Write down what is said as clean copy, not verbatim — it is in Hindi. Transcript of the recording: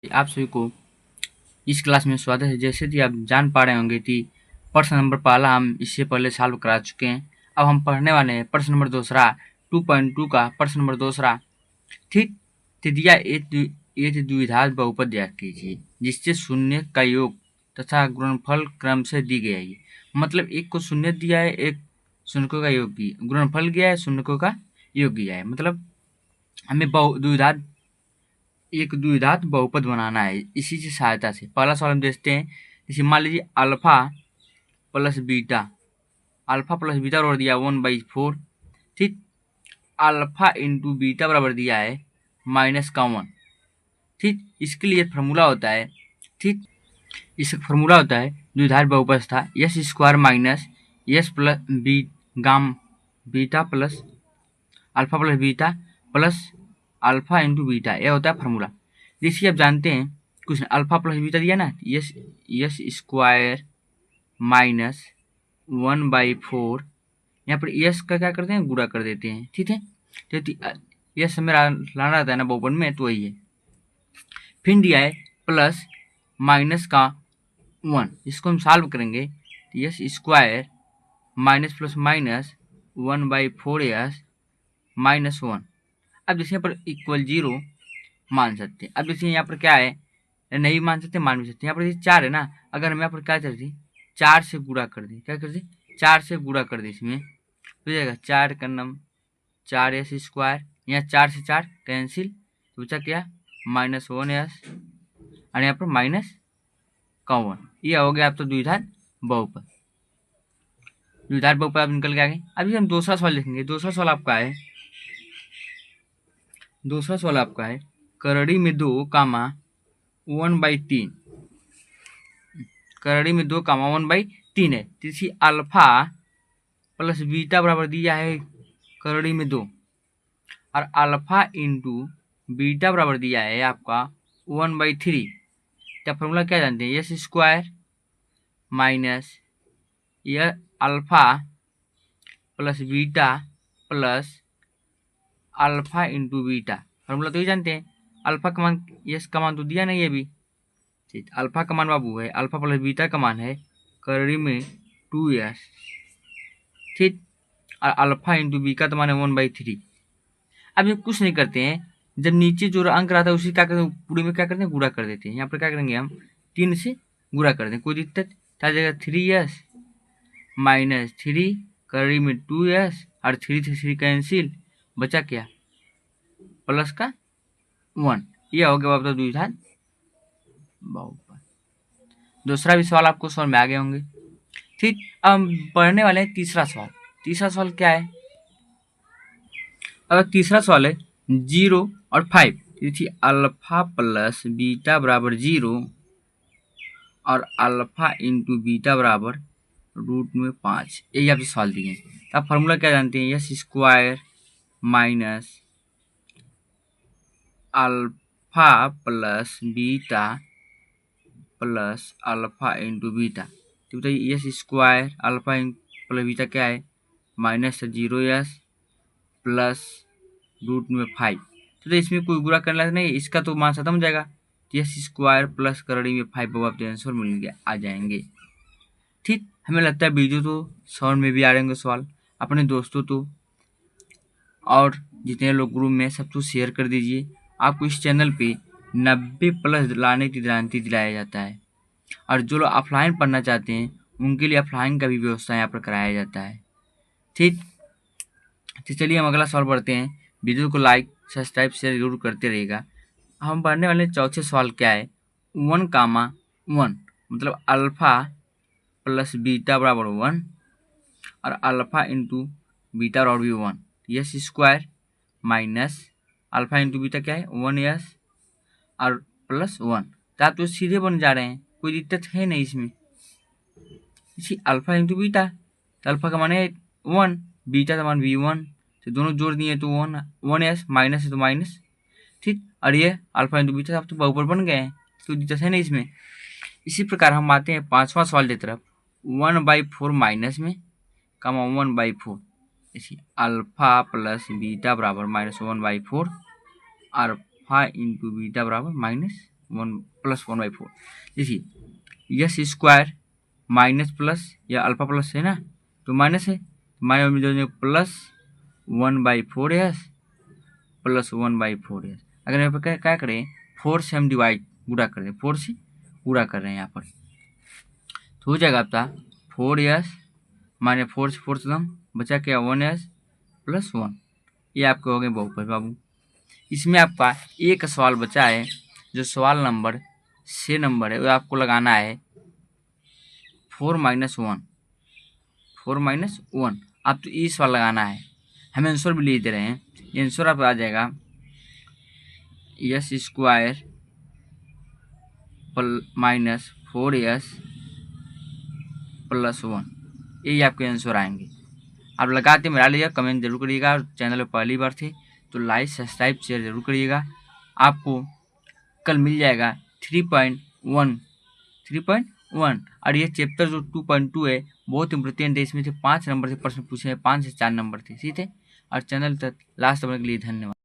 आप सभी को इस क्लास में स्वागत है। जैसे कि आप जान पा रहे होंगे कि प्रश्न नंबर पहला हम इससे पहले सॉल्व करा चुके हैं। अब हम पढ़ने वाले हैं प्रश्न नंबर दूसरा 2.2 का प्रश्न नंबर दूसरा। ठीक, तो दिया एक द्विघात बहुपद ज्ञात कीजिए जिससे शून्य का योग तथा गुणनफल क्रम से दी गई है। मतलब एक को शून्य दिया है, एक शून्य का योग दिया, गुणनफल दिया है, शून्य का योग दिया है। मतलब हमें एक द्विघात बहुपद बनाना है इसी की सहायता से। पहला सवाल हम देखते हैं। जैसे मान लीजिए अल्फा प्लस बीटा बराबर दिया 1/4। ठीक, अल्फा इंटू बीटा बराबर दिया है -1। ठीक, इसके लिए फार्मूला होता है। ठीक, इसका फार्मूला होता है द्विघात बहुपद था s square minus s plus b गाम beta plus alpha plus beta plus alpha into beta, यह होता है फार्मूला। जैसे आप जानते हैं कुछ अल्फा प्लस बीटा दिया ना, यस स्क्वायर माइनस 1/4। यहाँ पर यस का क्या करते हैं, गुणा कर देते हैं। ठीक है, तो यस हमें लाना रहता है ना बहुपद में, तो वही है। फिर दिया है प्लस माइनस का 1, इसको हम सॉल्व करेंगे। Yes square minus plus minus 1/4 yes -1। अब जैसे यहाँ पर इक्वल 0 मान सकते हैं। अब जैसे यहाँ पर क्या है, नहीं मान सकते, मान भी सकते हैं। यहाँ पर जैसे 4 है ना, अगर हम यहाँ पर क्या कर दें, 4 से गुणा कर दें, क्या कर दें, 4 से गुणा कर दें, इसमें हो जाएगा 4 का नम 4s स्क्वायर, यहाँ 4 से 4 कैंसिल, तो बचा क्या -1s और यहाँ पर -1। यह हो गया आपका द्विघात बहुपद। द्विघात बहुपद आप निकल के आ गए। अभी हम दूसरा सवाल लिखेंगे। दूसरा सवाल आपका है करड़ी में 2 कामा 1/3। करड़ी में 2 कामा 1/3 है। तीसरी अल्फा प्लस बीटा बराबर दिया है करड़ी में 2 और अल्फा इंटू बीटा बराबर दिया है आपका 1/3। क्या फॉर्मूला क्या जानते हैं, एस स्क्वायर माइनस यह alpha plus beta plus alpha into beta. Formula तो ही जानते हैं। अल्फा का मान, यस का मान तो दिया नहीं है अभी। ठीक, अल्फा का मान बाबू है, अल्फा प्लस बीटा का मान है करड़ी में 2s। ठीक, और अल्फा इंटू बी का तो मान है 1/3। अब ये कुछ नहीं करते हैं, जब नीचे जो अंक रहता है उसी क्या करते हैं, पूरे में क्या करते हैं, गुणा कर देते हैं। यहाँ पर क्या करेंगे हम 3 से गुणा कर दें, कोई दिक्कत आ जाएगा 3s -3 करड़ी में 2s और 3 से 3 कैंसिल, बचा क्या प्लस का 1। यह हो गया आपका द्विघात बहुपद। दूसरा भी सवाल आपको समझ में आ गए होंगे। ठीक, अब हम पढ़ने वाले हैं तीसरा सवाल। तीसरा सवाल क्या है, अगर तीसरा सवाल है 0 और 5। थी अल्फा प्लस बीटा बराबर 0 और अल्फा इंटू बीटा बराबर √5। यही आपसे सवाल दिए हैं। तो आप फार्मूला क्या जानते हैं, yes square minus alpha plus beta plus alpha into beta. तो बताइए yes square alpha plus beta क्या है, -0s प्लस √5। तो इसमें कोई गुणा करना नहीं, इसका तो मान खत्म हो जाएगा। यस स्क्वायर प्लस करड़ी में 5 आपके आंसर मिल गया, आ जाएंगे। ठीक, हमें लगता है वीडियो तो समझ में भी आ रहे होंगे सवाल। अपने दोस्तों तो और जितने लोग ग्रुप में सब तो शेयर कर दीजिए। आपको इस चैनल पे 90+ लाने की गारंटी दिलाया जाता है। और जो लोग ऑफलाइन पढ़ना चाहते हैं उनके लिए ऑफलाइन का भी व्यवस्था यहाँ पर कराया जाता है। ठीक, तो चलिए हम अगला सवाल पढ़ते हैं। वीडियो को लाइक सब्सक्राइब शेयर जरूर करते रहिएगा। हम पढ़ने वाले चौथे सवाल क्या है, 1,1 मतलब अल्फा प्लस बीटा बराबर 1 और अल्फा इंटू बीटा बराबर भी 1। Yes square minus alpha into beta क्या है 1s और प्लस 1। तो आप तो सीधे बन जा रहे हैं, कोई दिक्कत है नहीं इसमें। इसी अल्फा इंटू बीटा, तो अल्फा का मान है 1, बीटा का मान भी 1, तो दोनों जोड़ दिए तो 1s, माइनस है तो माइनस। ठीक, और ये अल्फा इंटू बीटा आप तो बहुपद बन गए हैं, तो दिक्कत है नहीं इसमें। इसी प्रकार हम आते हैं पांचवा सवाल की तरफ। 1/4 माइनस में कमा 1/4। इसी अल्फा प्लस बीटा बराबर -1/4 अल्फा इंटू बीटा बराबर 1/4। देखिए यस स्क्वायर माइनस प्लस या अल्फा प्लस है ना, तो माइनस है, माइनस में जो प्लस 1/4 यस प्लस 1/4 यस। अगर यहाँ पर क्या करें, 4 से हम गुणा कर दें, 4 से गुणा कर रहे हैं यहाँ पर, तो हो जाएगा आपका 4s माइनस 4 से 4 खत्म, बचा क्या 1s प्लस 1। ये आपके हो गए बहुपद बाबू। इसमें आपका एक सवाल बचा है, जो सवाल नंबर 6 नंबर है, वो आपको लगाना है 4 - 1, 4 - 1। आप तो ये सवाल लगाना है, हमें आंसर भी लिख दे रहे हैं। ये आंसर आपका आ जाएगा yes square minus 4s plus 1, यही आपके आंसर आएंगे। आप लगाते मिला लीजिएगा, कमेंट जरूर करिएगा, और चैनल पर पहली बार थे तो लाइक सब्सक्राइब शेयर जरूर करिएगा। आपको कल मिल जाएगा 3.1 और ये चैप्टर जो 2.2 है बहुत इंपॉर्टेंट है। इसमें से 5 नंबर से प्रश्न पूछे हैं, 5 से 4 नंबर थे, ठीक है। और चैनल तक लास्ट तक के लिए धन्यवाद।